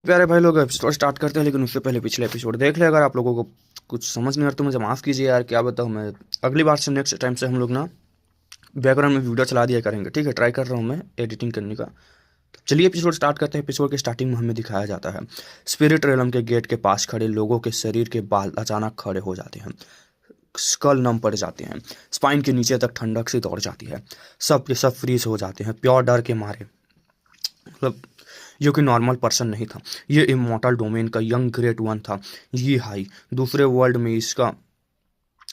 प्यारे भाई लोग एपिसोड स्टार्ट करते हैं, लेकिन उससे पहले पिछले एपिसोड देख ले। अगर आप लोगों को कुछ समझ नहीं आ रहा तो मुझे माफ़ कीजिए यार, क्या बताऊँ मैं। अगली बार से नेक्स्ट टाइम से हम लोग ना बैकग्राउंड में वीडियो चला दिया करेंगे, ठीक है। ट्राई कर रहा हूँ मैं एडिटिंग करने का। तो चलिए एपिसोड स्टार्ट करते हैं। एपिसोड के स्टार्टिंग में हमें दिखाया जाता है स्पिरिट रेलम के गेट के पास खड़े लोगों के शरीर के बाल अचानक खड़े हो जाते हैं। स्कल नम पड़ जाते हैं, स्पाइन के नीचे तक ठंडक से दौड़ जाती है। सब के सब फ्रीज हो जाते हैं प्योर डर के मारे। मतलब जो कि नॉर्मल पर्सन नहीं था, ये इमोर्टल डोमेन का यंग ग्रेट वन था। ये हाई दूसरे वर्ल्ड में इसका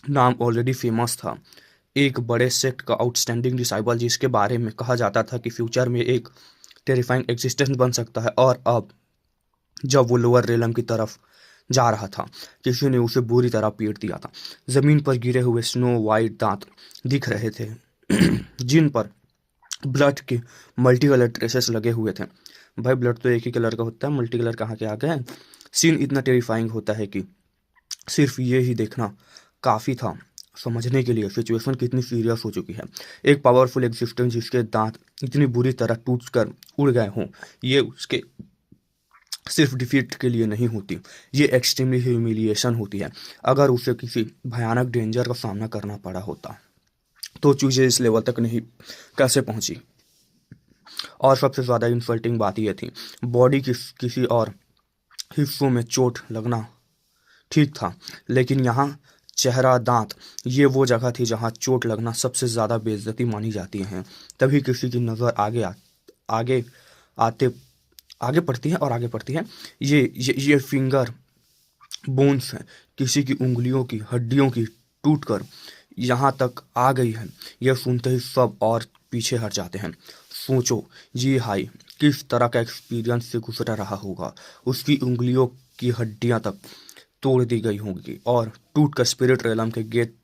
नाम ऑलरेडी फेमस था। एक बड़े सेक्ट का आउटस्टैंडिंग डिसाइबल, जिसके बारे में कहा जाता था कि फ्यूचर में एक टेरिफाइंग एग्जिस्टेंस बन सकता है। और अब जब वो लोअर रेलम की तरफ जा रहा था, किसी ने उसे बुरी तरह पीट दिया था। जमीन पर गिरे हुए स्नो वाइट दांत दिख रहे थे जिन पर ब्लड के मल्टी कलर ट्रेसेस लगे हुए थे। भाई ब्लड तो एक ही कलर का होता है, मल्टी कलर कहाँ के आ गए। सीन इतना टेरिफाइंग होता है कि सिर्फ ये ही देखना काफ़ी था समझने के लिए सिचुएशन कितनी सीरियस हो चुकी है। एक पावरफुल एग्जिस्टेंस जिसके दांत इतनी बुरी तरह टूट कर उड़ गए हों, ये उसके सिर्फ डिफीट के लिए नहीं होती, ये एक्सट्रीमली ह्यूमिलिएशन होती है। अगर उसे किसी भयानक डेंजर का सामना करना पड़ा होता तो चीज़ें इस लेवल तक नहीं कैसे पहुंची। और सबसे ज़्यादा इंसल्टिंग बात यह थी, बॉडी की किसी और हिस्सों में चोट लगना ठीक था, लेकिन यहाँ चेहरा दांत, ये वो जगह थी जहाँ चोट लगना सबसे ज़्यादा बेइज्जती मानी जाती है। तभी किसी की नज़र आगे आते आगे पड़ती है और आगे पड़ती है। ये फिंगर बोन्स हैं, किसी की उंगलियों की हड्डियों की टूट कर यहाँ तक आ गई है। यह सुनते ही सब और पीछे हट जाते हैं। सोचो जी हाई किस तरह का एक्सपीरियंस से गुजरा रहा होगा। उसकी उंगलियों की हड्डियां तक तोड़ दी गई होंगी और टूट कर स्पिरिट रेलम के गेट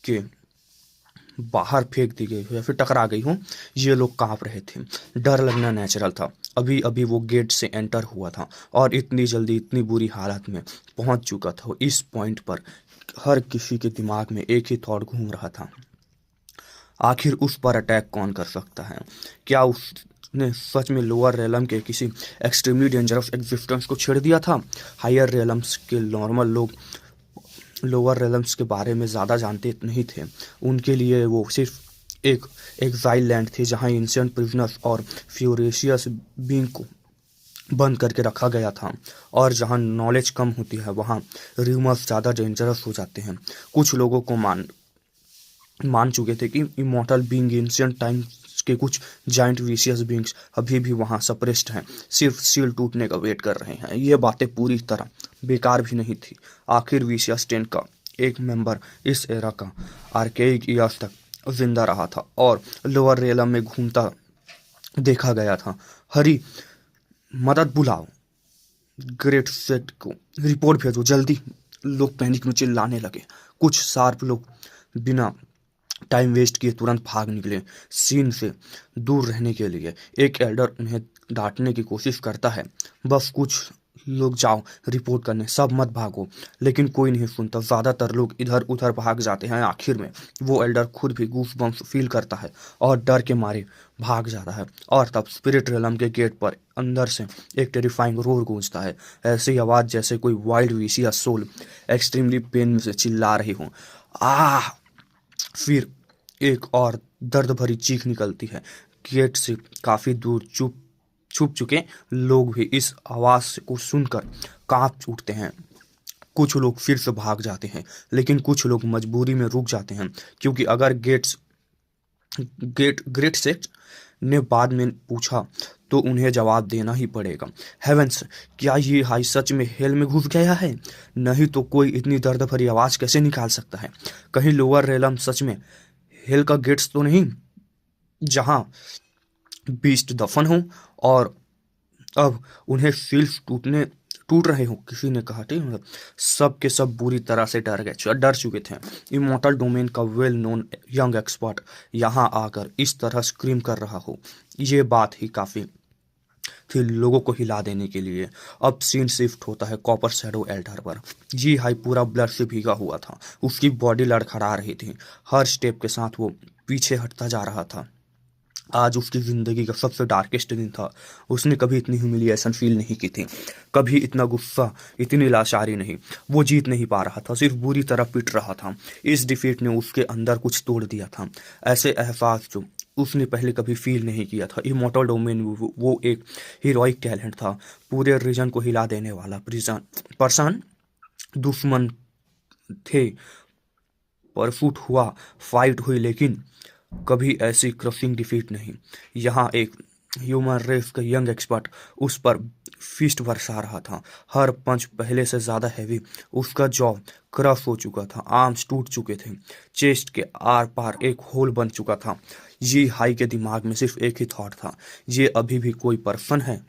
के बाहर फेंक दी गई हो या फिर टकरा गई हो। ये लोग कांप रहे थे। डर लगना नेचुरल था। अभी अभी वो गेट से एंटर हुआ था और इतनी जल्दी इतनी बुरी हालत में पहुंच चुका था। इस पॉइंट पर हर किसी के दिमाग में एक ही थॉट घूम रहा था, आखिर उस पर अटैक कौन कर सकता है। क्या उसने सच में लोअर रेलम के किसी एक्सट्रीमली डेंजरस एग्जिस्टेंस को छेड़ दिया था। हायर रेलम्स के नॉर्मल लोग लोअर रेलम्स के बारे में ज़्यादा जानते नहीं थे। उनके लिए वो सिर्फ एक एग्जाइल लैंड थी जहाँ एंशिएंट प्रिजनर्स और फ्यूरेशियस बीइंग को बंद करके रखा गया था। और जहाँ नॉलेज कम होती है वहाँ र्यूमर्स ज़्यादा डेंजरस हो जाते हैं। कुछ लोगों को मान चुके थे कि इमोर्टल बीइंग एंशिएंट टाइम्स के कुछ जाइंट विशियस बीइंग्स अभी भी वहाँ सप्रेस्ड हैं, सिर्फ सील टूटने का वेट कर रहे हैं। ये बातें पूरी तरह बेकार भी नहीं थी। आखिर विशियस टेन का एक मेंबर इस एरा का आर्केइक ईयर्स तक जिंदा रहा था और लोअर रेलम में घूमता देखा गया था। हरी, मदद बुलाओ, ग्रेट सेट को रिपोर्ट भेजो जल्दी। लोग पैनिक में चिल्लाने लगे। कुछ शार्प लोग बिना टाइम वेस्ट किए तुरंत भाग निकले सीन से दूर रहने के लिए। एक एल्डर उन्हें डांटने की कोशिश करता है, बस कुछ लोग जाओ रिपोर्ट करने, सब मत भागो। लेकिन कोई नहीं सुनता। ज़्यादातर लोग इधर उधर भाग जाते हैं। आखिर में वो एल्डर खुद भी गूस बम्स फील करता है और डर के मारे भाग जाता है। और तब स्पिरिट रेलम के गेट पर अंदर से एक टेरिफाइंग रोर गूंजता है, ऐसी आवाज़ जैसे कोई वाइल्ड विशिया सोल एक्सट्रीमली पेन में से चिल्ला रही हो। आह! फिर एक और दर्द भरी चीख निकलती है। गेट से काफी दूर छुप चुके लोग भी इस आवाज को सुनकर कांप उठते हैं। कुछ लोग फिर से भाग जाते हैं, लेकिन कुछ लोग मजबूरी में रुक जाते हैं, क्योंकि अगर ग्रेट सेक्स ने बाद में पूछा तो उन्हें जवाब देना ही पड़ेगा। हेवेंस, क्या ये हाई सच में हेल में घुस गया है? नहीं तो कोई इतनी दर्द भरी आवाज कैसे निकाल सकता है? कहीं लोअर रेलम सच में हेल का गेट्स तो नहीं, जहां बीस्ट दफन हो और अब उन्हें सील्स टूट रहे हो। किसी ने कहा, ठीक मतलब सब के सब बुरी तरह से डर चुके थे। इमोर्टल डोमेन का वेल नोन यंग एक्सपर्ट यहाँ आकर इस तरह स्क्रीम कर रहा हो, ये बात ही काफी थी लोगों को हिला देने के लिए। अब सीन शिफ्ट होता है कॉपर शैडो एल्डर पर। जी हाई पूरा ब्लड से भीगा हुआ था, उसकी बॉडी लड़खड़ा रही थी। हर स्टेप के साथ वो पीछे हटता जा रहा था। आज उसकी ज़िंदगी का सबसे डार्केस्ट दिन था। उसने कभी इतनी ह्यूमिलिएशन फील नहीं की थी, कभी इतना गुस्सा, इतनी लाचारी नहीं। वो जीत नहीं पा रहा था, सिर्फ बुरी तरह पिट रहा था। इस डिफीट ने उसके अंदर कुछ तोड़ दिया था, ऐसे एहसास जो उसने पहले कभी फील नहीं किया था। इमॉर्टल डोमेन वो एक हीरोइक टैलेंट था, पूरे रीजन को हिला देने वाला पर्सन। दुश्मन थे, परसूट हुआ, फाइट हुई, लेकिन कभी ऐसी क्रशिंग डिफीट नहीं। यहाँ एक ह्यूमन रेस का यंग एक्सपर्ट उस पर फिस्ट बरसा रहा था, हर पंच पहले से ज्यादा हैवी। उसका जॉ क्रश हो चुका था, आर्म्स टूट चुके थे, चेस्ट के आर पार एक होल बन चुका था। ये हाई के दिमाग में सिर्फ एक ही थॉट था, ये अभी भी कोई पर्सन है।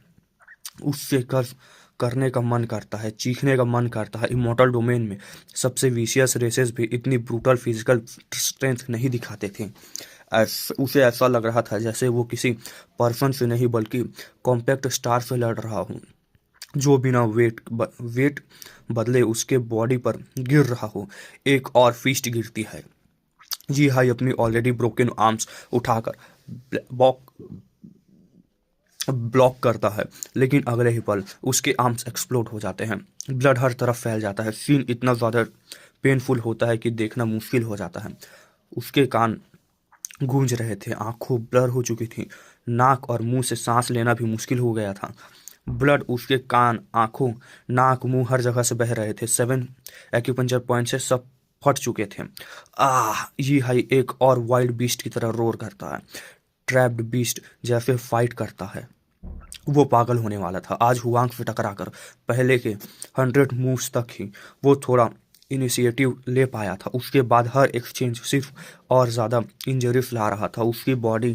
उससे कर करने का मन करता है, चीखने का मन करता है। इमोर्टल डोमेन में सबसे विशियस रेसेस भी इतनी ब्रूटल फिजिकल स्ट्रेंथ नहीं दिखाते थे। उसे ऐसा लग रहा था जैसे वो किसी पर्सन से नहीं बल्कि कॉम्पैक्ट स्टार से लड़ रहा हूँ, जो बिना वेट बदले उसके बॉडी पर गिर रहा हो। एक और फीस्ट गिरती है। जी हाई अपनी ऑलरेडी ब्रोकन आर्म्स उठाकर ब्लॉक करता है, लेकिन अगले ही पल उसके आर्म्स एक्सप्लोड हो जाते हैं। ब्लड हर तरफ फैल जाता है। सीन इतना ज़्यादा पेनफुल होता है कि देखना मुश्किल हो जाता है। उसके कान गूंज रहे थे, आंखों ब्लर हो चुकी थी, नाक और मुंह से सांस लेना भी मुश्किल हो गया था। ब्लड उसके कान, आंखों, नाक, मुंह हर जगह से बह रहे थे। 7 एक्यूपंक्चर पॉइंट से सब फट चुके थे। ये हाई एक और वाइल्ड बीस्ट की तरह रोर करता है, ट्रैप्ड बीस्ट जैसे फाइट करता है। वो पागल होने वाला था। आज हुआंग से टकराकर पहले के 100 मूव्स तक ही वो थोड़ा इनिशिएटिव ले पाया था। उसके बाद हर एक्सचेंज सिर्फ और ज़्यादा इंजरीज ला रहा था। उसकी बॉडी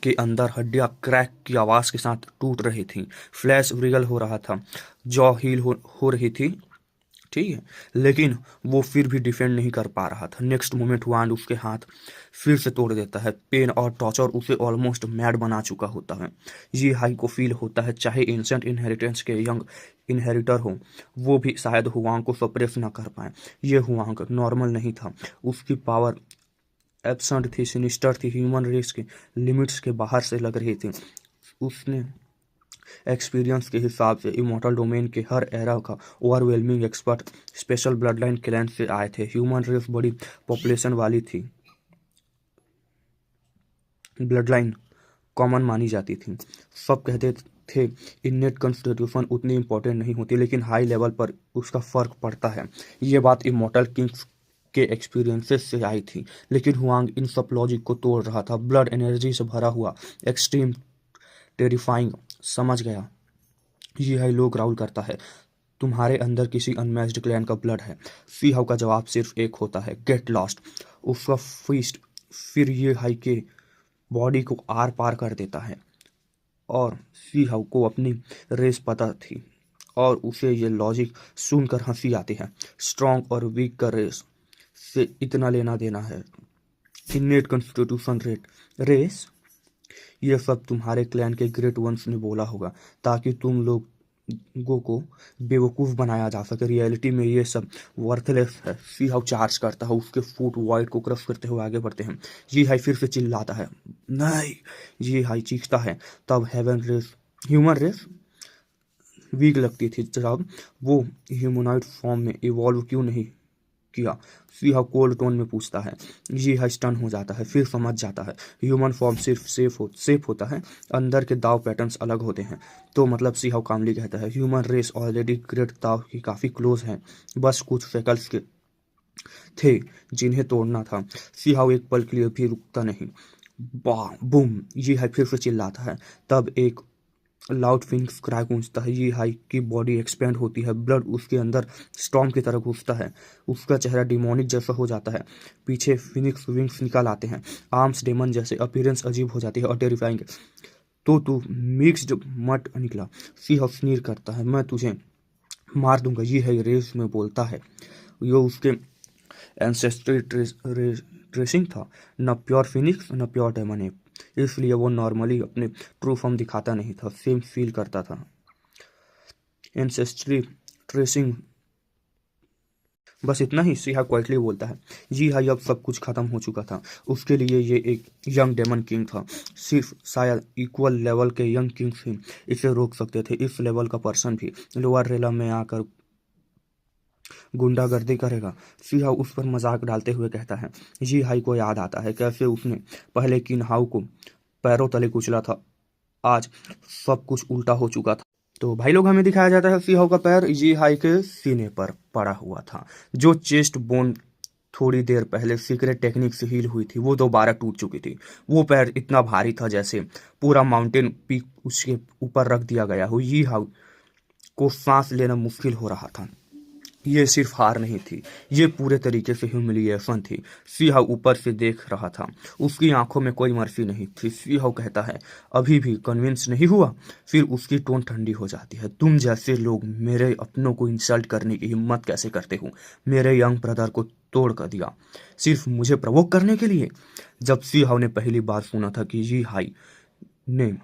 के अंदर हड्डियां क्रैक की आवाज़ के साथ टूट रही थी, फ्लैश रिगल हो रहा था, जॉ हील हो रही थी, ठीक है, लेकिन वो फिर भी डिफेंड नहीं कर पा रहा था। नेक्स्ट मोमेंट वांड उसके हाथ फिर से तोड़ देता है। पेन और टॉर्चर उसे ऑलमोस्ट मैड बना चुका होता है। ये हाई को फील होता है, चाहे एंशिएंट इनहेरिटेंस के यंग इनहेरिटर हो, वो भी शायद हुआंग को सप्रेस ना कर पाए। ये हुआंग नॉर्मल नहीं था, उसकी पावर एब्सेंट थी, सिनिस्टर थी, ह्यूमन रेस के लिमिट्स के बाहर से लग रही थी। उसने एक्सपीरियंस के हिसाब से इमोर्टल डोमेन के हर एरा का overwhelming expert special blood line clan से आए थे। ह्यूमन रेस बड़ी पॉपुलेशन वाली थी, ब्लड लाइन कॉमन मानी जाती थी। सब कहते थे इननेट कॉन्स्टिट्यूशन उतनी इंपॉर्टेंट नहीं होती, लेकिन हाई लेवल पर उसका फर्क पड़ता है। ये बात इमोर्टल किंग्स के एक्सपीरियंसेस से आई थी, लेकिन हुआंग इन सब लॉजिक को तोड़ रहा था। ब्लड एनर्जी से भरा हुआ, एक्सट्रीम टेरिफाइंग। समझ गया, ये है लोग राउल करता है, तुम्हारे अंदर किसी अनमैच्ड क्लैन का ब्लड है। सी हाउ का जवाब सिर्फ एक होता है, गेट लॉस्ट। उसका फीस्ट फिर ये हाई के बॉडी को आर पार कर देता है, और सी हाउ को अपनी रेस पता थी, और उसे ये लॉजिक सुनकर हंसी आती है। स्ट्रॉन्ग और वीक का रेस से इतना लेना देना है। इननेट कॉन्स्टिट्यूशन रेस, ये सब तुम्हारे क्लैन के ग्रेट वंस ने बोला होगा, ताकि तुम लोगों को बेवकूफ़ बनाया जा सके। रियलिटी में ये सब वर्थलेस है। सी हाउ चार्ज करता है, उसके फुट वाइड को क्रश करते हुए आगे बढ़ते हैं। ये हाई फिर से चिल्लाता है, नहीं। ये हाई चीखता है। तब heaven race, human race weak लगती थी। जब वो ह्यूमनॉइड फॉर्म में इवॉल्व क्यों नहीं किया, सीहा कोल्ड टोन में पूछता है। ये है स्टन हो जाता है, फिर समझ जाता है ह्यूमन फॉर्म सिर्फ सेफ होता है, अंदर के दाव पैटर्न्स अलग होते हैं। तो मतलब सीहा कामली कहता है, ह्यूमन रेस ऑलरेडी ग्रेट दाव की काफ़ी क्लोज है, बस कुछ फेकल्स के थे जिन्हें तोड़ना था। सीहा एक पल के लिए भी रुकता नहीं। बूम, ये है फिर से चिल्लाता है। तब एक लाउड फिनिक्स क्राई गूंजता है। ये हाई की बॉडी एक्सपेंड होती है, ब्लड उसके अंदर स्टॉर्म की तरह घुसता है। उसका चेहरा डिमोनिक जैसा हो जाता है, पीछे फिनिक्स विंग्स निकल आते हैं, आर्म्स डेमन जैसे, अपीयरेंस अजीब हो जाती है और टेरिफाइंग। तो तू मिक्स्ड मट निकला, सी स्नीर करता है, मैं तुझे मार दूंगा। ये है रेस में बोलता है। ये उसके एंसेस्ट्री ट्रेसिंग था, न प्योर फिनिक्स न प्योर डेमन है, इसलिए वो नॉर्मली अपने ट्रू फॉर्म दिखाता नहीं था, सेम फील करता था। एंसेस्ट्री ट्रेसिंग बस इतना ही, सीहा क्वाइटली बोलता है। जी हाई अब सब कुछ खत्म हो चुका था। उसके लिए ये एक यंग डेमन किंग था। सिर्फ शायद इक्वल लेवल के यंग किंग्स ही इसे रोक सकते थे। इस लेवल का पर्सन भी लोअर रेलम में आकर गुंडागर्दी करेगा। सीहा उस पर मजाक डालते हुए कहता है। जी हाई को याद आता है कैसे उसने पहले किन हाउ को पैरों तले कुचला था। आज सब कुछ उल्टा हो चुका था। तो भाई लोग हमें दिखाया जाता है सीहाउ का पैर जी हाई के सीने पर पड़ा हुआ था। जो चेस्ट बोन थोड़ी देर पहले सीक्रेट टेक्निक से हील हुई थी वो दोबारा टूट चुकी थी। वो पैर इतना भारी था जैसे पूरा माउंटेन पीक उसके ऊपर रख दिया गया हो। यी हाउ को सांस लेना मुश्किल हो रहा था। ये सिर्फ हार नहीं थी, ये पूरे तरीके से ह्यूमिलिएशन थी। सीहाउ ऊपर से देख रहा था। उसकी आंखों में कोई मर्जी नहीं थी। सीहाउ कहता है, अभी भी कन्विंस नहीं हुआ? फिर उसकी टोन ठंडी हो जाती है। तुम जैसे लोग मेरे अपनों को इंसल्ट करने की हिम्मत कैसे करते हो? मेरे यंग ब्रदर को तोड़ कर दिया सिर्फ मुझे प्रवोक करने के लिए। जब सीहाउ ने पहली बार सुना था कि जी हाई ने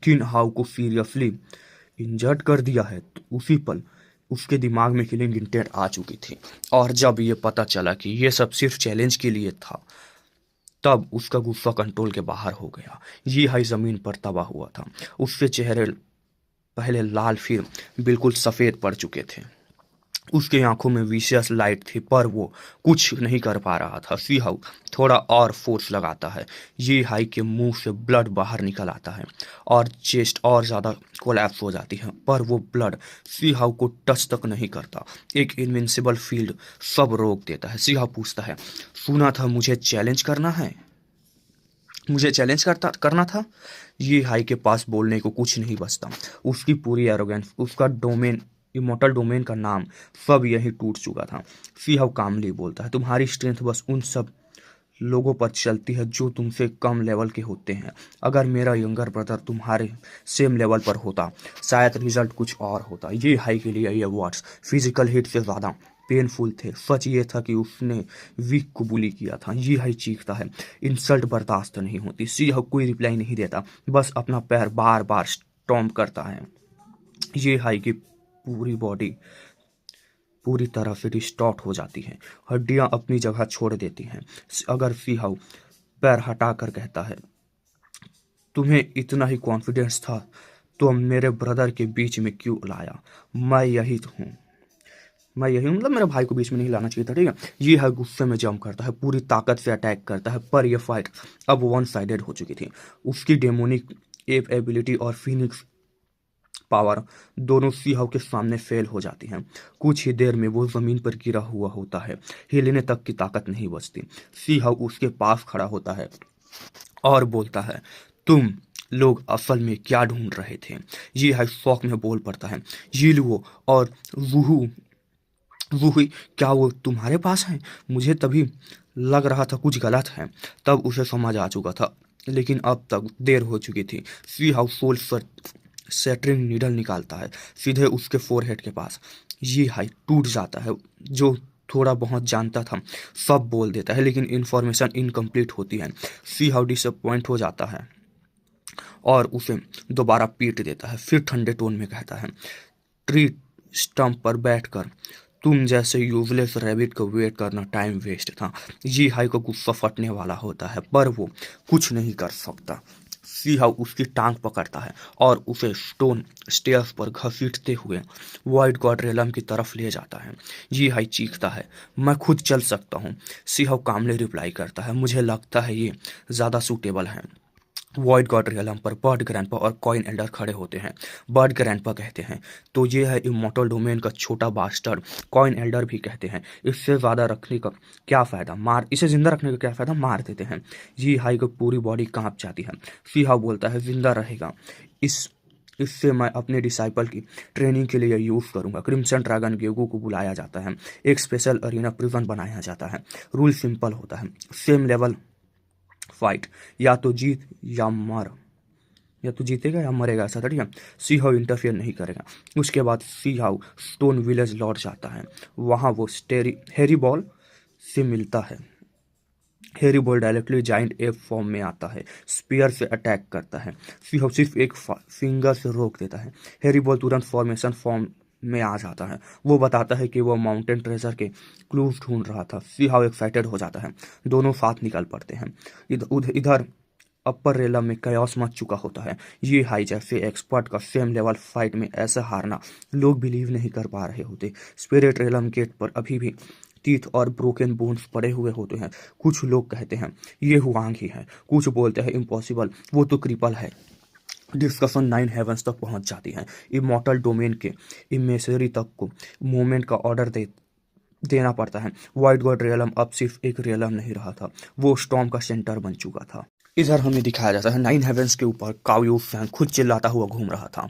किन हाउ को सीरियसली इंजर्ड कर दिया है, तो उसी पल उसके दिमाग में किलिंग इंटेंट आ चुकी थी। और जब ये पता चला कि ये सब सिर्फ चैलेंज के लिए था, तब उसका गुस्सा कंट्रोल के बाहर हो गया। ये हाई जमीन पर तबाह हुआ था। उसके चेहरे पहले लाल फिर बिल्कुल सफ़ेद पड़ चुके थे। उसकी आंखों में विशियस लाइट थी पर वो कुछ नहीं कर पा रहा था। सीहाउ थोड़ा और फोर्स लगाता है। ये हाई के मुंह से ब्लड बाहर निकल आता है और चेस्ट और ज़्यादा कोलैप्स हो जाती है, पर वो ब्लड सीहाउ को टच तक नहीं करता। एक इनविंसिबल फील्ड सब रोक देता है। सीहाउ पूछता है, सुना था मुझे चैलेंज करना है? मुझे चैलेंज करना था? ये हाई के पास बोलने को कुछ नहीं बचता। उसकी पूरी एरोगेंस, उसका डोमेन, इमोर्टल डोमेन का नाम, सब यही टूट चुका था। सीहाउ कामली बोलता है, तुम्हारी स्ट्रेंथ बस उन सब लोगों पर चलती है जो तुमसे कम लेवल के होते हैं। अगर मेरा यंगर ब्रदर तुम्हारे सेम लेवल पर होता शायद रिजल्ट कुछ और होता। ये हाई के लिए ये वर्ड्स फिजिकल हिट से ज़्यादा पेनफुल थे। सच ये था कि उसने वीक को बुली किया था। ये हाई चीखता है, इंसल्ट बर्दाश्त नहीं होती। सीहाउ कोई रिप्लाई नहीं देता, बस अपना पैर बार बार स्टॉम्प करता है। ये हाई की पूरी बॉडी पूरी तरह से डिस्टॉर्ट हो जाती हैं। हड्डियां अपनी जगह छोड़ देती हैं। अगर सीहाउ पैर हटाकर कहता है, तुम्हें इतना ही कॉन्फिडेंस था तो मेरे ब्रदर के बीच में क्यों लाया? मैं यही हूँ, मतलब मेरे भाई को बीच में नहीं लाना चाहिए था, ठीक है। ये है गुस्से में जंप करता है, पूरी ताकत से अटैक करता है, पर यह फाइट अब वन साइडेड हो चुकी थी। उसकी डेमोनिक एबिलिटी और फिनिक्स पावर दोनों सीहाउ के सामने फेल हो जाती हैं। कुछ ही देर में वो जमीन पर गिरा हुआ होता है। हिलने तक की ताकत नहीं बचती। सीहाउ उसके पास खड़ा होता है और बोलता है, तुम लोग असल में क्या ढूंढ रहे थे? ये हाई शौक में बोल पड़ता है, यीलुओ और वूहू वूही क्या वो तुम्हारे पास हैं? मुझे तभी लग रहा था कुछ गलत है। तब उसे समझ आ चुका था, लेकिन अब तक देर हो चुकी थी। सीहाउ सोल सेटरिंग नीडल निकालता है सीधे उसके फोरहेड के पास। ये हाई टूट जाता है। जो थोड़ा बहुत जानता था सब बोल देता है, लेकिन इन्फॉर्मेशन इनकम्प्लीट होती है। सीहाउ डिसअपॉइंट हो जाता है और उसे दोबारा पीट देता है। फिर ठंडे टोन में कहता है, ट्री स्टंप पर बैठकर तुम जैसे यूजलेस रैबिट को वेट करना टाइम वेस्ट था। ये हाई को गुस्सा फटने वाला होता है, पर वो कुछ नहीं कर सकता। सीहाउ उसकी टांग पकड़ता है और उसे स्टोन स्टेयर्स पर घसीटते हुए वाइट गॉड रेलम की तरफ ले जाता है। ये हाई चीखता है, मैं खुद चल सकता हूँ। सीहाउ कामले रिप्लाई करता है, मुझे लगता है ये ज़्यादा सूटेबल है। वॉइड गॉड रियलम पर बर्ड ग्रैंडपा और कॉइन एल्डर खड़े होते हैं। बर्ड ग्रैंडपा कहते हैं, तो ये है इमोर्टल डोमेन का छोटा बास्टर्ड। कॉइन एल्डर भी कहते हैं, इससे ज़्यादा रखने का क्या फ़ायदा, इसे ज़िंदा रखने का क्या फ़ायदा, मार देते हैं। ये हाई को पूरी बॉडी कांप जाती है। सीहाउ बोलता है, जिंदा रहेगा, इससे मैं अपने डिसाइपल की ट्रेनिंग के लिए यूज़ करूंगा। क्रिम्सन ड्रैगन गेगो को बुलाया जाता है। एक स्पेशल अरीना प्रिजन बनाया जाता है। रूल सिंपल होता है, सेम लेवल फाइट, या तो जीतेगा या मरेगा, ऐसा था, ठीक है। सीहाउ इंटरफेयर नहीं करेगा। उसके बाद सीहाउ स्टोन विलेज लौट जाता है। वहाँ वो हैरी बॉल से मिलता है। Harry ball directly giant app form में आता है, स्पीयर से अटैक करता है। सीहाउ सिर्फ एक फिंगर से रोक देता है। हैरी बॉल तुरंत फॉर्मेशन फॉर्म में आ जाता है। वो बताता है कि वो माउंटेन ट्रेजर के क्लूज ढूंढ रहा था। सी हाउ एक्साइटेड हो जाता है। दोनों साथ निकल पड़ते हैं। इधर अपर रेलम में कयास मच चुका होता है। ये हाई जैसे एक्सपर्ट का सेम लेवल फाइट में ऐसा हारना लोग बिलीव नहीं कर पा रहे होते। स्पिरिट रेलम गेट पर अभी भी टीथ और ब्रोकन बोन्स पड़े हुए होते हैं। कुछ लोग कहते हैं ये हुआंग ही है, कुछ बोलते हैं इम्पॉसिबल, वो तो क्रिपल है। डिस्कशन 9 हेवंस तक पहुंच जाती है। इमॉर्टल डोमेन के इमेसरी तक को मूवमेंट का ऑर्डर देना पड़ता है। वाइट गॉड रियलम अब सिर्फ एक रियलम नहीं रहा था, वो स्टॉर्म का सेंटर बन चुका था। इधर हमें दिखाया जाता है 9 हेवंस के ऊपर काओ यू फैंग खुद चिल्लाता हुआ घूम रहा था।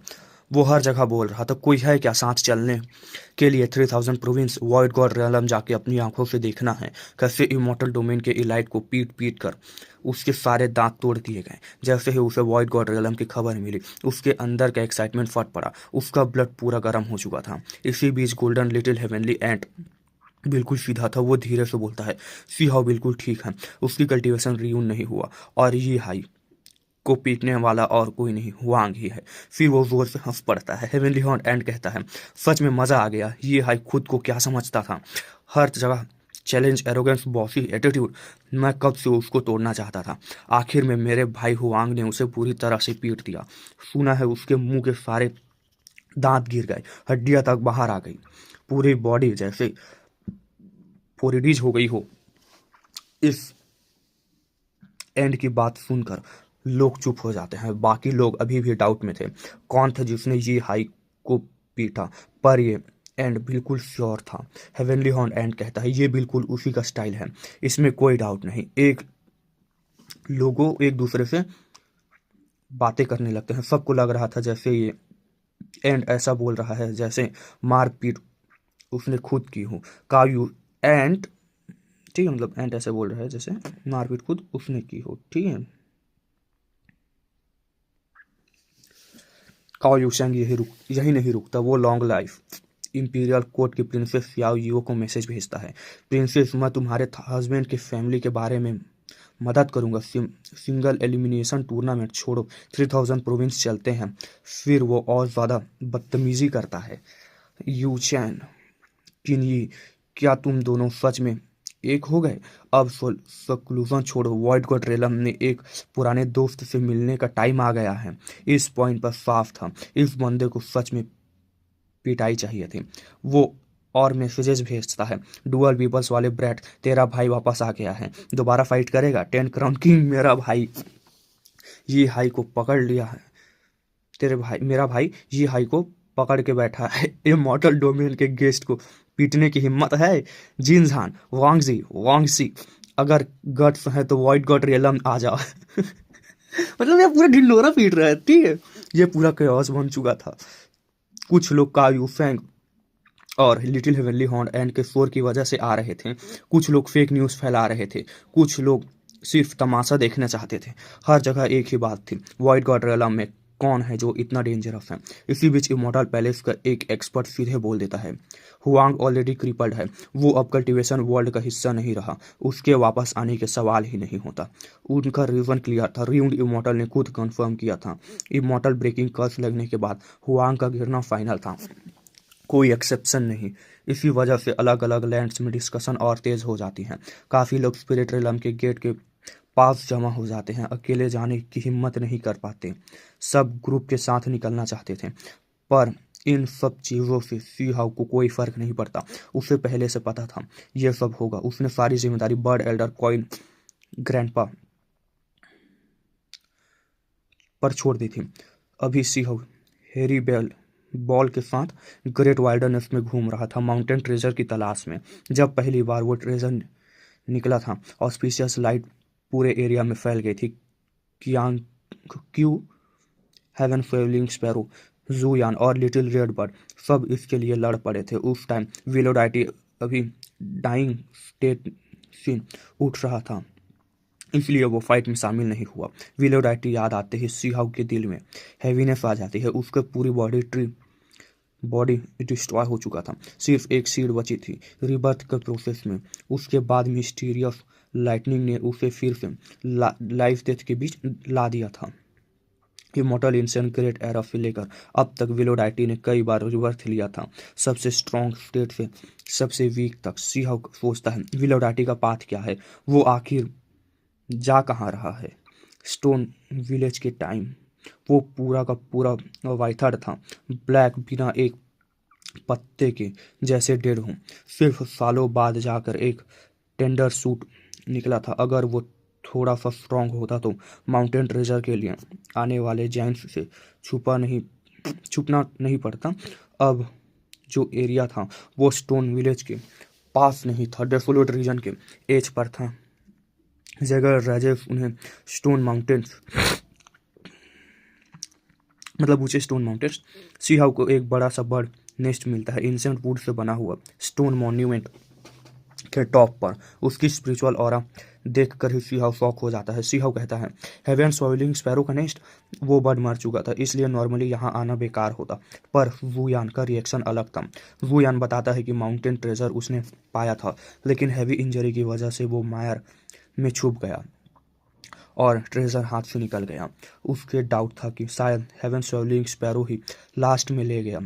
वो हर जगह बोल रहा था कोई है क्या साथ चलने के लिए 3000 प्रोविंस वाइट गॉड रियलम जाके अपनी आंखों से देखना है कैसे इमॉर्टल डोमेन के इलाइट को पीट पीट कर उसके सारे दांत तोड़ दिए गए। जैसे ही उसे वाइट गॉड रियलम की खबर मिली उसके अंदर का एक्साइटमेंट फट पड़ा। उसका ब्लड पूरा गर्म हो चुका था। इसी बीच गोल्डन लिटिल हेवनली एंट बिल्कुल सीधा था। वो धीरे से बोलता है सी हाउ बिल्कुल ठीक है, उसकी कल्टीवेशन रियून नहीं हुआ और ये हाई को पीटने वाला और कोई नहीं हुआंग ही है। फिर वो जोर से हंस पड़ता है। हेवनली हॉर्न एंड कहता है सच में मजा आ गया। ये हाई खुद को क्या समझता था, हर जगह चैलेंज, एरोगेंस, बॉसी एटीट्यूड, मैं कब से उसको तोड़ना चाहता था। आखिर में मेरे भाई हुआंग ने उसे पूरी तरह से पीट दिया। सुना है उसके मुंह के सारे दांत गिर गए, हड्डियां तक बाहर आ गई, पूरी बॉडी जैसे फोरिडीज हो गई हो। इस एंड की बात सुनकर लोग चुप हो जाते हैं। बाकी लोग अभी भी डाउट में थे कौन था जिसने ये हाई को पीटा, पर ये एंड बिल्कुल श्योर था। हेवनली हॉर्न एंड कहता है ये बिल्कुल उसी का स्टाइल है, इसमें कोई डाउट नहीं। लोगों एक दूसरे से बातें करने लगते हैं। सबको लग रहा था जैसे ये एंड ऐसा बोल रहा है जैसे मारपीट उसने खुद की हो। कायू एंड ठीक है, मतलब एंड ऐसे बोल रहा है जैसे मारपीट खुद उसने की हो। ठीक है, काओ यूशेंग यही नहीं रुकता। वो लॉन्ग लाइफ इंपीरियल कोर्ट की प्रिंसेस याओ यीओ को मैसेज भेजता है। प्रिंसेस, मैं तुम्हारे हस्बैंड के फैमिली के बारे में मदद करूंगा। सिंगल एलिमिनेशन टूर्नामेंट छोड़ो, 3000 प्रोविंस चलते हैं। फिर वो और ज़्यादा बदतमीजी करता है। यू चैन, किन्ही, क्या तुम दोनों सच में एक हो गए? अब कंक्लूजन छोड़ो, वॉइड गॉड रेलम ने एक पुराने दोस्त से मिलने का टाइम आ गया है। इस पॉइंट पर साफ था इस बंदे को सच में पिटाई चाहिए थी। वो और मैसेजेस भेजता है। डुअल पीपल्स वाले ब्रैट, तेरा भाई वापस आ गया है, दोबारा फाइट करेगा? 10 क्राउन किंग, मेरा भाई ये हाई को पकड़ लिया है। मेरा भाई ये हाई को पकड़ के बैठा है। इमॉर्टल डोमेन के गेस्ट को पीटने की हिम्मत है? जिनजान, वांगसी, अगर गट्स है तो व्हाइट गॉड रियलम आ जाओ। मतलब ये पूरा ढिंडोरा पीट रहा है। ठीक है, ये पूरा chaos बन चुका था। कुछ लोग कायू फैंग और लिटिल हेवनली हॉर्न एंड के शोर की वजह से आ रहे थे। कुछ लोग फेक न्यूज़ फैला रहे थे। कुछ लोग सिर्फ तमाशा देखना चाहते थे। हर जगह एक ही बात थी, व्हाइट गॉड रियलम में कौन है जो इतना डेंजरस है? इसी बीच इमॉर्टल पैलेस का एक एक्सपर्ट सीधे बोल देता है हुआंग ऑलरेडी क्रिपल्ड है, वो अब कल्टीवेशन वर्ल्ड का हिस्सा नहीं रहा, उसके वापस आने के सवाल ही नहीं होता। उनका रीजन क्लियर था, रीउंड इमॉर्टल ने खुद कंफर्म किया था। इमॉर्टल ब्रेकिंग कर्स लगने के बाद हुआंग का गिरना फाइनल था, कोई एक्सेप्शन नहीं। इसी वजह से अलग अलग लैंड्स में डिस्कशन और तेज हो जाती हैं। काफ़ी लोग स्पिरिट रिलम के गेट के पास जमा हो जाते हैं, अकेले जाने की हिम्मत नहीं कर पाते। सब ग्रुप के साथ निकलना चाहते थे, पर इन सब चीज़ों से सी हाउ को कोई फर्क नहीं पड़ता। उसे पहले से पता था यह सब होगा। उसने सारी जिम्मेदारी बर्ड एल्डर कॉइन ग्रैंडपा पर छोड़ दी थी। अभी सी हाउ हैरी बॉल के साथ ग्रेट वाइल्डरनेस में घूम रहा था, माउंटेन ट्रेजर की तलाश में। जब पहली बार वो ट्रेजर निकला था, ऑस्पिशियस लाइट पूरे एरिया में फैल गई थी। Qiang Qu, heaven falling sparrow, Juyan और लिटिल रेड बर्ड सब इसके लिए लड़ पड़े थे। उस टाइम विलोडाइटी अभी डाइंग स्टेट से उठ रहा था, इसलिए वो फाइट में शामिल नहीं हुआ। विलोडाइटी याद आते ही सीहाउ के दिल में हैवीनेस आ जाती है। उसके पूरी बॉडी डिस्ट्रॉय हो चुका था, सिर्फ एक सीड बची थी रिबर्थ के प्रोसेस में। उसके बाद मिस्टीरियस लाइटनिंग ने उसे फिर से लाइफ डेथ के बीच ला दिया था। इमॉर्टल इंसान ग्रेट एरा से लेकर अब तक विलोडाइटी ने कई बार रिवर्थ लिया था, सबसे स्ट्रॉन्ग स्टेट से सबसे वीक तक। सीहाउ सोचता है विलोडाइटी का पाथ क्या है, वो आखिर जा कहाँ रहा है। स्टोन विलेज के टाइम वो पूरा का पूरा वाइथर था, ब्लैक बिना एक पत्ते के जैसे डेढ़ हूँ। सिर्फ सालों बाद जाकर एक टेंडर सूट निकला था। अगर वो थोड़ा सा स्ट्रांग होता तो माउंटेन ट्रेजर के लिए आने वाले जाइंट्स से छुपना नहीं पड़ता। अब जो एरिया था वो स्टोन विलेज के पास नहीं था, डेसोलेट रीजन के एज पर था। जगह राजेश उन्हें स्टोन माउंटेन्स मतलब ऊंचे स्टोन माउंटेन्स सीहाउ को एक बड़ा सा बर्ड नेस्ट मिलता है, इंसेंट वुड से बना हुआ स्टोन मॉन्यूमेंट के टॉप पर। उसकी स्पिरिचुअल ऑरा देखकर ही सीहाउ शॉक हो जाता है। सीहाउ कहता है हेवन सॉइलिंग स्पैरो का नेस्ट, वो बर्ड मर चुका था, इसलिए नॉर्मली यहाँ आना बेकार होता। पर वुयान का रिएक्शन अलग था। वुयान बताता है कि माउंटेन ट्रेजर उसने पाया था, लेकिन हैवी इंजरी की वजह से वो मायर में छुप गया और ट्रेजर हाथ से निकल गया। उसके डाउट था कि शायद हेवन सॉइलिंग स्पैरो ही लास्ट में ले गया।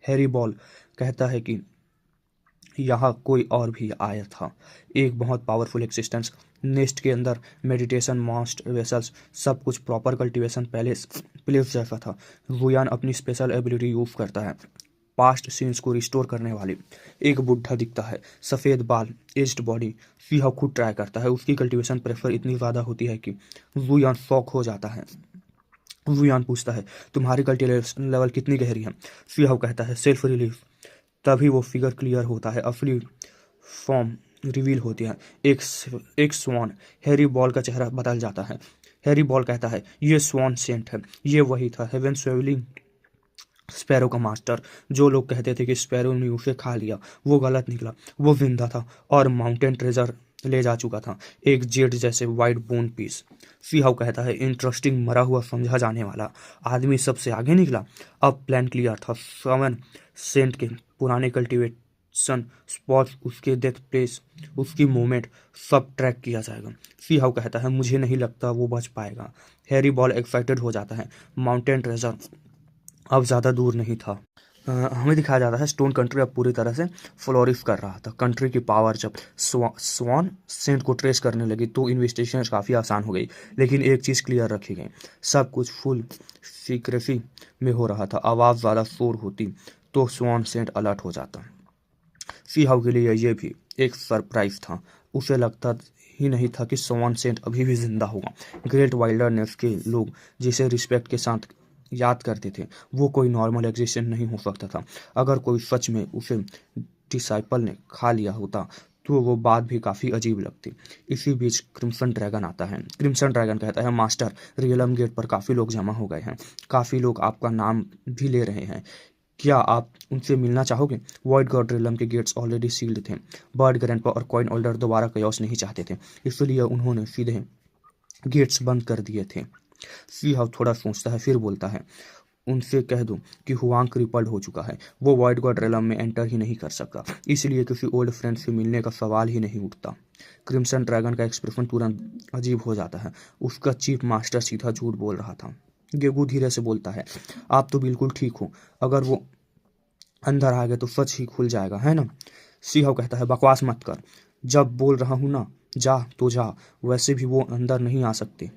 हैरी बॉल कहता है कि यहाँ कोई और भी आया था, एक बहुत पावरफुल एक्सिस्टेंस। नेस्ट के अंदर मेडिटेशन मॉस्ट वेसल्स सब कुछ प्रॉपर कल्टीवेशन प्लेस जैसा था। वुयान अपनी स्पेशल एबिलिटी यूज करता है, पास्ट सीन्स को रिस्टोर करने वाली। एक बुढ़ा दिखता है, सफ़ेद बाल, एज्ड बॉडी। सीहा खुद ट्राई करता है, उसकी कल्टीवेशन प्रेफर इतनी ज़्यादा होती है कि वुयान शॉक हो जाता है। वुयान पूछता है तुम्हारी कल्टीवेशन लेवल कितनी गहरी है। सीहा कहता है सेल्फ रिलीफ। तभी वो फिगर क्लियर होता है, असली फॉर्म रिवील होती है, एक स्वान। हैरी बॉल का चेहरा बदल जाता है। हैरी बॉल कहता है ये स्वान सेंट है, ये वही था हेवन स्वेलिंग स्पैरो का मास्टर। जो लोग कहते थे कि स्पैरो ने उसे खा लिया, वो गलत निकला। वो जिंदा था और माउंटेन ट्रेजर ले जा चुका था, एक जेड जैसे वाइट बोन पीस। सीहाउ कहता है इंटरेस्टिंग, मरा हुआ समझा जाने वाला आदमी सबसे आगे निकला। अब प्लान क्लियर था, 7 सेंट के पुराने कल्टीवेशन स्पॉट्स, उसके डेथ प्लेस, उसकी मूवमेंट सब ट्रैक किया जाएगा। सीहाउ कहता है मुझे नहीं लगता वो बच पाएगा। हैरी बॉल एक्साइटेड हो जाता है, माउंटेन ट्रेजर अब ज़्यादा दूर नहीं था। हमें दिखाया जाता है स्टोन कंट्री अब पूरी तरह से फ्लोरिश कर रहा था। कंट्री की पावर जब स्वान सेंट को ट्रेस करने लगी तो इन्वेस्टिगेशन काफ़ी आसान हो गई, लेकिन एक चीज़ क्लियर रखी गई, सब कुछ फुल सीक्रेसी में हो रहा था। आवाज़ ज़्यादा शोर होती तो स्वान सेंट अलर्ट हो जाता। सीहाउ के लिए ये भी एक सरप्राइज था, उसे लगता ही नहीं था कि स्वान सेंट अभी भी जिंदा होगा। ग्रेट वाइल्डरनेस के लोग जिसे रिस्पेक्ट के साथ याद करते थे, वो कोई नॉर्मल एग्जिस्टेंस नहीं हो सकता था। अगर कोई सच में उसे डिसाइपल ने खा लिया होता तो वो बात भी काफ़ी अजीब लगती। इसी बीच क्रिम्सन ड्रैगन आता है। क्रिम्सन ड्रैगन कहता है मास्टर, रियलम गेट पर काफ़ी लोग जमा हो गए हैं, काफ़ी लोग आपका नाम भी ले रहे हैं, क्या आप उनसे मिलना चाहोगे। वॉइड गॉड रियलम के गेट्स ऑलरेडी सील्ड थे। बर्ड ग्रैंडपा और कॉइन ओल्डर दोबारा कयास नहीं चाहते थे, इसलिए उन्होंने सीधे गेट्स बंद कर दिए थे। सीहाउ थोड़ा सोचता है, फिर बोलता है उनसे कह दो कि हुआंग क्रिपल्ड हो चुका है, वो वॉइड गॉड रेलम में एंटर ही नहीं कर सकता, इसलिए किसी ओल्ड फ्रेंड से मिलने का सवाल ही नहीं उठता। क्रिम्सन ड्रैगन का एक्सप्रेशन तुरंत अजीब हो जाता है, उसका चीफ मास्टर सीधा झूठ बोल रहा था। गेगू धीरे से बोलता है आप तो बिल्कुल ठीक हो, अगर वो अंदर आ गए तो सच ही खुल जाएगा, है ना। सीहाउ कहता है बकवास मत कर, जब बोल रहा हूँ ना जा तो जा, वैसे भी वो अंदर नहीं आ सकते।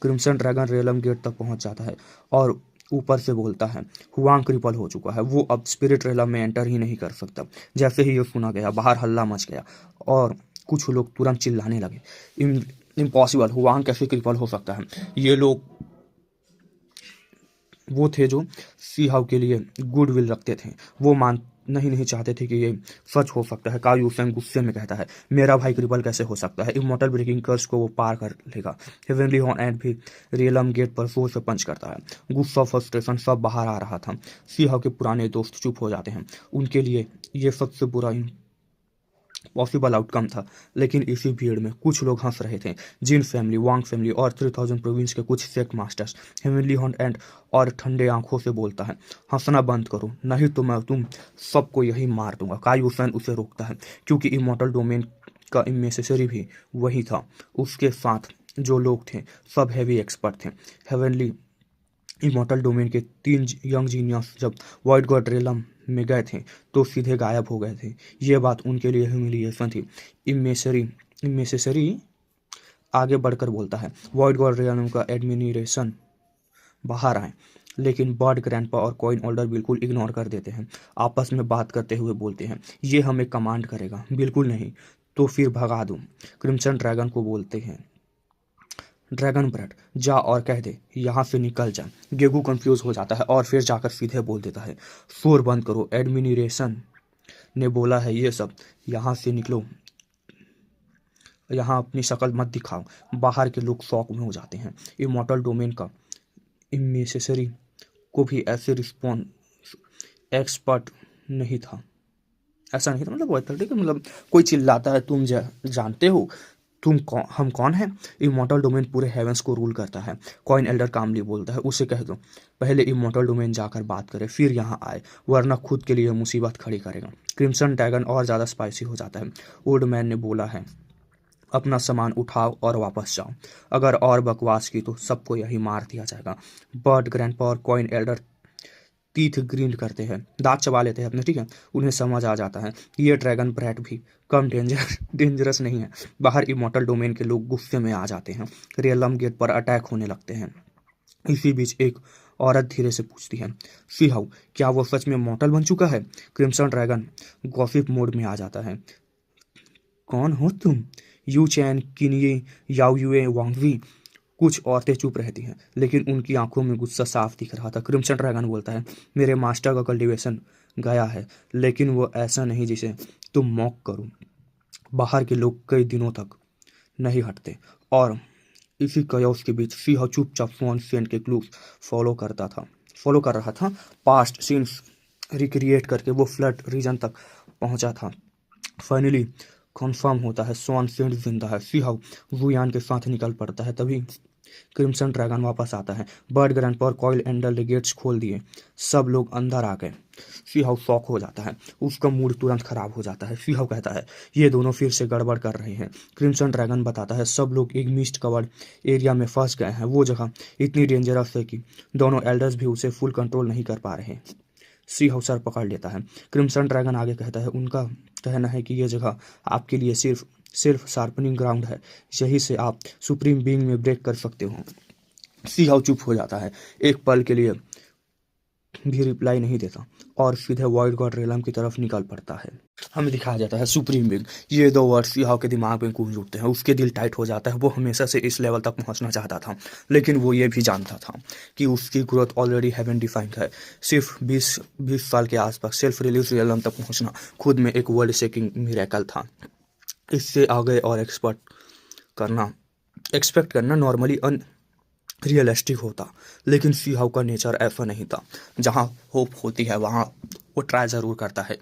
क्रिम्सन ड्रैगन रेलम गेट तक पहुंच जाता है और ऊपर से बोलता है हुआंग क्रिपल हो चुका है, वो अब स्पिरिट रेलम में एंटर ही नहीं कर सकता। जैसे ही ये सुना गया बाहर हल्ला मच गया और कुछ लोग तुरंत चिल्लाने लगे इम्पॉसिबल, हुआंग कैसे क्रिपल हो सकता है। ये लोग वो थे जो सीहाउ के लिए गुडविल रखते थे, वो नहीं चाहते थे कि ये सच हो सकता है। कायू सेंग गुस्से में कहता है मेरा भाई क्रिपल कैसे हो सकता है, इमॉर्टल ब्रेकिंग कर्स को वो पार कर लेगा। हेवनली हॉर्न एंड भी रियलम गेट पर जोर से पंच करता है। गुस्सा फ्रस्ट्रेशन सब बाहर आ रहा था। सीहाउ के पुराने दोस्त चुप हो जाते हैं, उनके लिए ये सबसे बुरा पॉसिबल आउटकम था, लेकिन इसी भीड़ में कुछ लोग हंस रहे थे। जिन फैमिली, वांग फैमिली और 3000 प्रोविंस के कुछ sect masters. Heavenly horn and और ठंडे आंखों से बोलता है हंसना बंद करो, नहीं तो मैं तुम सबको यही मार दूंगा। कायू फैन उसे रोकता है क्योंकि इमॉर्टल डोमेन का इमेसेसरी भी वही था। उसके साथ जो लोग थे सब हैवी एक्सपर्ट थे। हेवनली इमॉर्टल डोमेन के 3 यंग जीनियस जब वॉइड गॉड रेलम में गए थे तो सीधे गायब हो गए थे। ये बात उनके लिए ह्यूमिलिएशन थी। इमेसेसरी आगे बढ़कर बोलता है, वॉइड गॉड रेलम का एडमिनिस्ट्रेशन बाहर आए, लेकिन बर्ड ग्रैंडपा और कॉइन ओल्डर बिल्कुल इग्नोर कर देते हैं। आपस में बात करते हुए बोलते हैं, ये हमें कमांड करेगा। बिल्कुल नहीं, तो फिर भगा दूं। क्रिम्सन ड्रैगन को बोलते हैं, ड्रैगन ब्रेड जा और कह दे यहाँ से निकल जा। गेगू कंफ्यूज हो जाता है और फिर जाकर सीधे बोल देता है, शोर बंद करो, एडमिनिस्ट्रेशन ने बोला है ये सब, यहाँ से निकलो, यहाँ अपनी शक्ल मत दिखाओ। बाहर के लोग शॉक में हो जाते हैं। इमॉर्टल डोमेन का इमेसेसरी को भी ऐसे रिस्पॉन्स एक्सपर्ट नहीं था, ऐसा नहीं था, मतलब वो था, ठीक है, मतलब कोई चिल्लाता है, तुम जानते हो तुम कौन, हम कौन हैं। इमॉर्टल डोमेन पूरे हेवेंस को रूल करता है। कॉइन एल्डर कामली बोलता है, उसे कह दो पहले इमॉर्टल डोमेन जाकर बात करे फिर यहाँ आए, वरना खुद के लिए मुसीबत खड़ी करेगा। क्रिम्सन ड्रैगन और ज़्यादा स्पाइसी हो जाता है। ओल्ड मैन ने बोला है, अपना सामान उठाओ और वापस जाओ। अगर और बकवास की तो सबको यही मार दिया जाएगा। बर्ड ग्रैंडपा और कॉइन एल्डर टीथ ग्रीन करते हैं, दांत चबा लेते हैं अपने, ठीक है। उन्हें समझ आ जाता है ये ड्रैगन ब्रैट भी कम डेंजरस नहीं है। बाहर इमॉर्टल डोमेन के लोग गुस्से में आ जाते हैं। रियलम गेट पर अटैक होने लगते हैं। इसी बीच एक औरत धीरे से पूछती है, सी हाउ, क्या वो सच में मॉर्टल बन चुका है। क्रिम्सन ड्रैगन गॉसिप मोड में आ जाता है, कौन हो तुम। यू चैन, किनिये, याओ युए, वांगवी। कुछ औरतें चुप रहती हैं, लेकिन उनकी आंखों में गुस्सा साफ दिख रहा था। क्रिम्सन ड्रैगन बोलता है, मेरे मास्टर का कल्टीवेशन गया है, लेकिन वो ऐसा नहीं जिसे तुम मॉक करो। बाहर के लोग कई दिनों तक नहीं हटते, और इसी कयास के बीच सिंह चुपचाप स्वान सेंट के क्लूज फॉलो कर रहा था। पास्ट सीन्स रिक्रिएट करके वो फ्लड रीजन तक पहुंचा था। फाइनली कन्फर्म होता है स्वान सेंट जिंदा है। सीहाउ वुयान के साथ निकल पड़ता है। तभी क्रिम्सन ड्रैगन वापस आता है। बर्ड ग्रैंडपा और कॉइल एंडर ने गेट्स खोल दिए, सब लोग अंदर आ गए। सीहाउ शॉक हो जाता है, उसका मूड तुरंत खराब हो जाता है। सीहाउ कहता है, ये दोनों फिर से गड़बड़ कर रहे हैं। क्रिम्सन ड्रैगन बताता है, सब लोग एक मिस्ट कवर्ड एरिया में फंस गए हैं। वो जगह इतनी डेंजरस है कि दोनों एल्डर्स भी उसे फुल कंट्रोल नहीं कर पा रहे। सीहाउ सर पकड़ लेता है। क्रिम्सन ड्रैगन आगे कहता है, उनका कहना है कि यह जगह आपके लिए सिर्फ शार्पनिंग ग्राउंड है, यही से आप सुप्रीम बीइंग में ब्रेक कर सकते हो। सीहाउ चुप हो जाता है, एक पल के लिए भी रिप्लाई नहीं देता और सीधे वॉइड गॉड रेलम की तरफ निकल पड़ता है। हमें दिखाया जाता है सुप्रीम बीइंग। ये दो वर्ड सीहाउ के दिमाग में गूंज उठते हैं। उसके दिल टाइट हो जाता है। वो हमेशा से इस लेवल तक पहुंचना चाहता था, लेकिन वो ये भी जानता था कि उसकी ग्रोथ ऑलरेडी हेवन डिफाइंड है। सिर्फ 20 साल के आसपास सेल्फ रिलीज रेलम तक पहुंचना खुद में एक वर्ल्ड शेकिंग मिरेकल था। इससे आगे और एक्सपेक्ट करना नॉर्मली रियलिस्टिक होता, लेकिन सीहाउ का नेचर ऐसा नहीं था। जहाँ होप होती है वहाँ वो ट्राई ज़रूर करता है।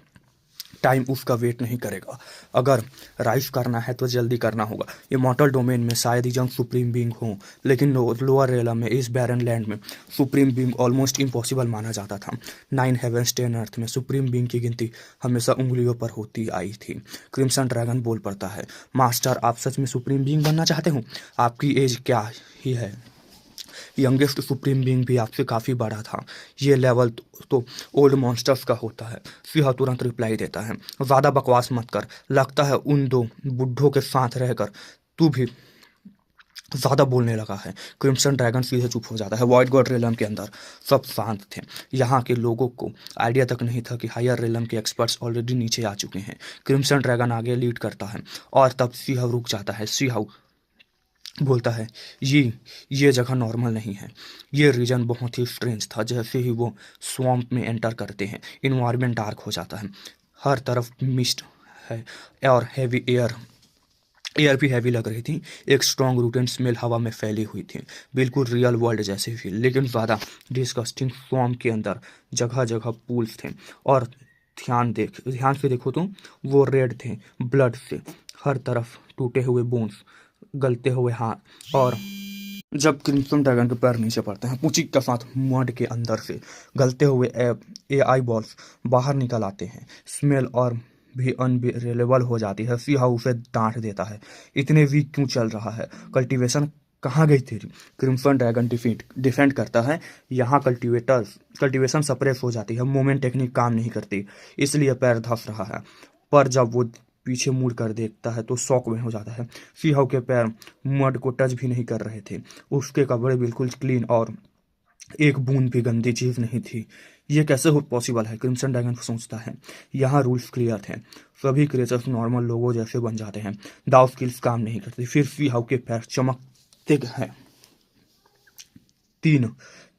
टाइम उसका वेट नहीं करेगा। अगर राइज करना है तो जल्दी करना होगा। इमॉर्टल डोमेन में शायद ही जंग सुप्रीम बीइंग हो, लेकिन लोअर रेलम में, इस बैरन लैंड में सुप्रीम बीइंग ऑलमोस्ट इम्पॉसिबल माना जाता था। 9 हेवेंस 10 अर्थ में सुप्रीम बीइंग की गिनती हमेशा उंगलियों पर होती आई थी। क्रिम्सन ड्रैगन बोल पड़ता है, मास्टर आप सच में सुप्रीम बीइंग बनना चाहते हो। आपकी एज क्या ही है। यंगेस्ट सुप्रीम बीइंग भी आपसे काफ़ी बड़ा था। ये लेवल तो ओल्ड मॉन्स्टर्स का होता है। सिंह तुरंत रिप्लाई देता है, ज़्यादा बकवास मत कर। लगता है उन दो बुड्ढों के साथ रहकर तू भी ज़्यादा बोलने लगा है। क्रिम्सन ड्रैगन सीधे चुप हो जाता है। वॉइड गॉड रेलम के अंदर सब शांत थे। यहाँ के लोगों को आइडिया तक नहीं था कि हायर रेलम के एक्सपर्ट्स ऑलरेडी नीचे आ चुके हैं। क्रिम्सन ड्रैगन आगे लीड करता है और तब सिंह रुक जाता है। सिंह बोलता है, ये जगह नॉर्मल नहीं है। ये रीजन बहुत ही स्ट्रेंज था। जैसे ही वो स्वैम्प में एंटर करते हैं, इन्वायरमेंट डार्क हो जाता है। हर तरफ मिस्ट है और एयर भी हैवी लग रही थी। एक स्ट्रॉन्ग रूटेड स्मेल हवा में फैली हुई थी, बिल्कुल रियल वर्ल्ड जैसे फील, लेकिन ज़्यादा डिस्गस्टिंग। स्वैम्प के अंदर जगह जगह पूल्स थे और ध्यान से देखो तो वो रेड थे ब्लड से। हर तरफ टूटे हुए बोन्स, गलते हुए हाथ, और जब क्रिम्सन ड्रैगन के पैर नीचे पड़ते हैं, पूंछी के साथ मड के अंदर से गलते हुए AI बॉल्स बाहर निकल आते हैं। स्मेल और भी अनबिरेलेबल हो जाती है। सिंह उसे डांट देता है, इतने वीक क्यों चल रहा है। कल्टीवेशन कहाँ गई तेरी। क्रिम्सन ड्रैगन डिफेंड करता है। यहाँ कल्टीवेशन सप्रेस हो जाती है, मूवमेंट टेक्निक काम नहीं करती, इसलिए पैर धंस रहा है। पर जब वो पीछे मुड़ कर देखता है तो शॉक में हो जाता है। सीहाउ के पैर मड को टच भी नहीं कर रहे थे, उसके कपड़े बिल्कुल क्लीन और एक बूंद भी गंदी चीज नहीं थी। ये कैसे हो पॉसिबल है, क्रिम्सन ड्रैगन सोचता है। यहाँ रूल्स क्लियर थे, सभी क्रिएचर्स नॉर्मल लोगों जैसे बन जाते हैं। दाव स्किल्स काम नहीं करती। फिर सीहाउ के पैर चमकते हैं, तीन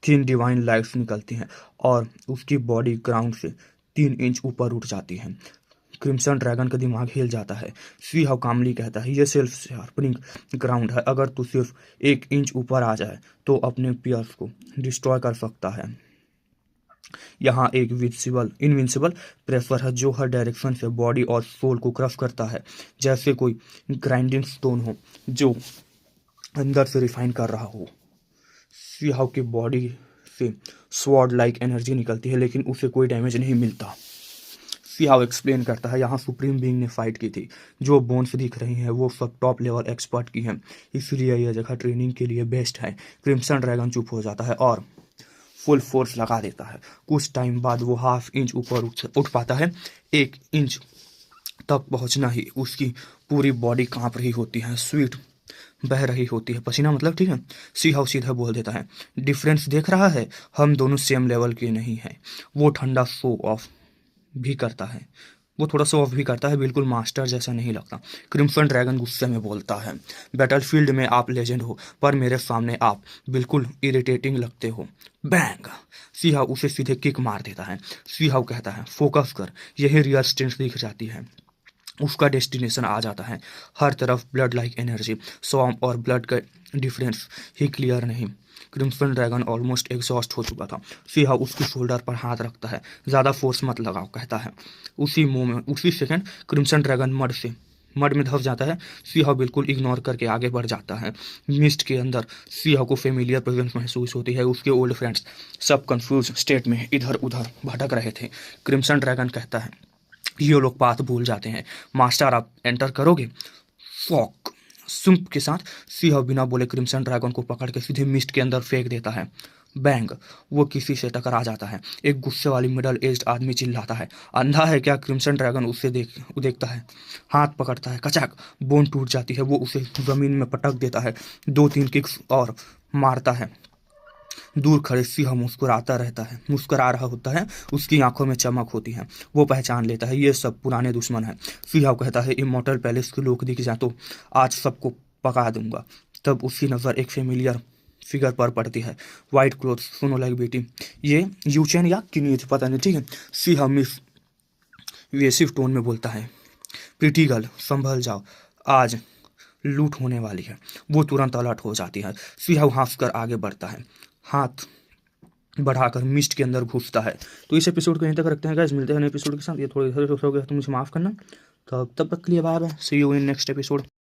तीन डिवाइन लाइट्स निकलती हैं और उसकी बॉडी ग्राउंड से 3 इंच ऊपर उठ जाती है। क्रिम्सन ड्रैगन का दिमाग हिल जाता है। सी हाउ कामली कहता है, ये सेल्फ शार्पनिंग ग्राउंड है, अगर तू सिर्फ 1 इंच ऊपर आ जाए तो अपने पियर्स को डिस्ट्रॉय कर सकता है। यहाँ एक इनविंसिबल प्रेशर है जो हर डायरेक्शन से बॉडी और सोल को क्रश करता है, जैसे कोई ग्राइंडिंग स्टोन हो जो अंदर से रिफाइन कर रहा हो। सी हाउ की बॉडी से स्वॉर्ड लाइक एनर्जी निकलती है, लेकिन उसे कोई डैमेज नहीं मिलता। सीहाव एक्सप्लेन करता है, यहाँ सुप्रीम बीइंग ने फाइट की थी, जो बोन्स दिख रही हैं वो सब टॉप लेवल एक्सपर्ट की हैं, इसलिए यह जगह ट्रेनिंग के लिए बेस्ट है। क्रिम्सन ड्रैगन चुप हो जाता है और फुल फोर्स लगा देता है। कुछ टाइम बाद वो 1/2 इंच ऊपर उठ पाता है। 1 इंच तक पहुंचना ही उसकी पूरी बॉडी कांप रही होती है, स्वीट बह रही होती है, पसीना मतलब, ठीक है। सीहाव सीधा बोल देता है, डिफरेंस देख रहा है, हम दोनों सेम लेवल के नहीं हैं। वो ठंडा शो ऑफ भी करता है, वो थोड़ा शो ऑफ भी करता है, बिल्कुल मास्टर जैसा नहीं लगता। क्रिम्सन ड्रैगन गुस्से में बोलता है, बैटलफील्ड में आप लेजेंड हो, पर मेरे सामने आप बिल्कुल इरिटेटिंग लगते हो। बैंग! सीहाव उसे सीधे किक मार देता है। सीहाव कहता है, फोकस कर, यही रियल स्ट्रेंथ दिख जाती है। उसका डेस्टिनेशन आ जाता है। हर तरफ ब्लड लाइक एनर्जी, स्वॉर्म और ब्लड का डिफरेंस ही क्लियर नहीं। क्रिम्सन ड्रैगन ऑलमोस्ट एग्जॉस्ट हो चुका था। सीहाव उसके शोल्डर पर हाथ रखता है, ज़्यादा फोर्स मत लगाओ, कहता है। उसी सेकंड क्रिम्सन ड्रैगन मड में धंस जाता है। सीहाव बिल्कुल इग्नोर करके आगे बढ़ जाता है। मिस्ट के अंदर सीहाव को फेमिलियर प्रेजेंस महसूस होती है। उसके ओल्ड फ्रेंड्स सब कंफ्यूज स्टेट में इधर उधर भटक रहे थे। क्रिम्सन ड्रैगन कहता है, ये लोग पाथ भूल जाते हैं, मास्टर आप एंटर करोगे। फॉक सुम्प के साथ सीहाव बिना बोले क्रिम्सन ड्रैगन को पकड़ के सीधे मिस्ट के अंदर फेंक देता है। बैंग! वो किसी से टकरा जाता है। एक गुस्से वाली मिडल एज्ड आदमी चिल्लाता है, अंधा है क्या। क्रिम्सन ड्रैगन उसे देखता है, हाथ पकड़ता है, कचाक बोन टूट जाती है। वो उसे जमीन में पटक देता है, 2-3 किक्स और मारता है। दूर खड़े सीहाव मुस्कुरा रहा होता है, उसकी आंखों में चमक होती है। वो पहचान लेता है, ये सब पुराने दुश्मन हैं। सीहाव कहता है, इमॉर्टल पैलेस के लोग दिख जाए तो आज सबको पका दूंगा। तब उसकी नज़र एक फेमिलियर फिगर पर पड़ती है, वाइट क्लोथ। सुनो लाइक बेटी, ये यूचेन या किन्हीं पता नहीं, ठीक है। सीहाव मिस वेसिव टोन में बोलता है, प्रीटी गर्ल संभल जाओ, आज लूट होने वाली है। वो तुरंत अलर्ट हो जाती है। सीहाव हंसकर आगे बढ़ता है, हाथ बढ़ाकर मिस्ट के अंदर घुसता है। तो इस एपिसोड को यहीं तक रखते हैं गाइस, मिलते हैं नए एपिसोड के साथ। ये थोड़ी देर हो गया तो मुझे माफ़ करना। तो तब तक के लिए bye bye, see you in next episode.